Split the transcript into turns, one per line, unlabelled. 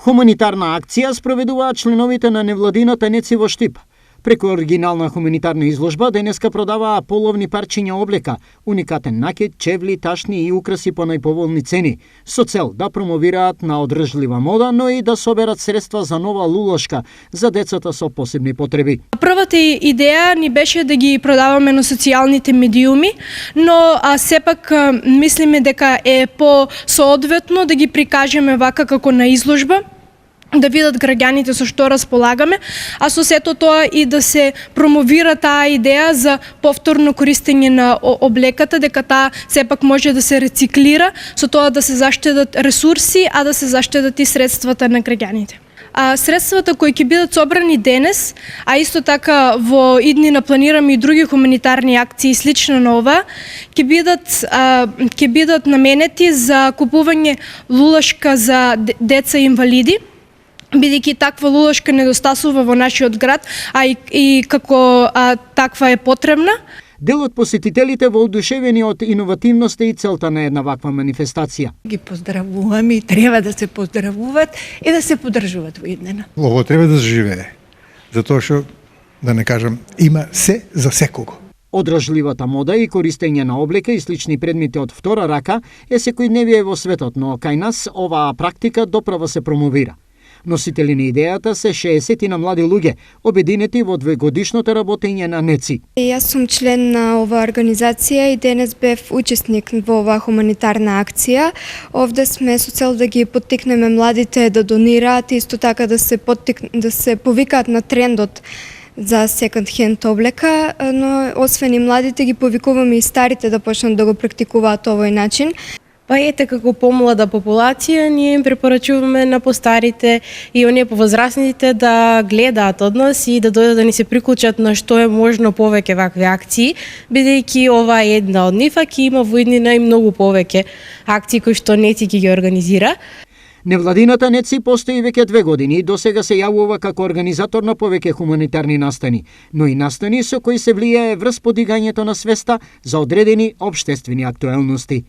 Хуманитарна акција спроведуваат членовите на невладината НЕЦИ во Штип. Преку оригинална хуманитарна изложба денеска продаваа половни парчиња облека, уникатен накид, чевли, ташни и украси по најповолни цени, со цел да промовираат на одржлива мода, но и да соберат средства за нова лулошка за децата со посебни потреби.
Првата идеја ни беше да ги продаваме на социјалните медиуми, но сепак мислиме дека е по-соодветно да ги прикажеме вака како на изложба, да видат граѓаните со што располагаме, а со сето тоа и да се промовира таа идеја за повторно користење на облеката, дека таа сепак може да се рециклира, со тоа да се заштедат ресурси, а да се заштедат и средствата на граѓаните. Средствата кои ќе бидат собрани денес, а исто така во иднина планираме и други хуманитарни акции слично на ова, ќе бидат наменети за купување лулашка за деца инвалиди, бидејќи таква лулашка недостасува во нашиот град, а и како таква е потребна.
Дел од посетителите воодушевени од иновативноста и целта на една ваква манифестација.
Ги поздравуваме и треба да се поздравуваат и да се поддржуваат во иднина.
Ово треба да заживее, затоа што, да не кажам, има се за секого.
Одржливата мода и користење на облека и слични предмети од втора рака е секојдневие во светот, но кај нас оваа практика доправа се промовира. Носители на идејата се 60 на млади луѓе, обединети во двегодишното работење на НЕЦИ.
Јас сум член на оваа организација и денес бев учесник во оваа хуманитарна акција. Овде сме со цел да ги поттикнеме младите да донираат, исто така да се повикаат на трендот за секонд хенд облека, но освен и младите ги повикуваме и старите да почнат да го практикуваат овој начин.
Па ете, како помлада популација, ние им препорачуваме на постарите и оние повозрастните да гледаат од нас и да дојдат да ни се приклучат на што е можно повеќе вакви акции, бидејќи ова е една од нив, а ќе има во иднина и многу повеќе акции кои што НЕЦИ ги организира.
Невладината НЕЦИ постои веќе 2 години и досега се јавува како организатор на повеќе хуманитарни настани, но и настани со кои се влијае врз подигањето на свеста за одредени општествени актуелности.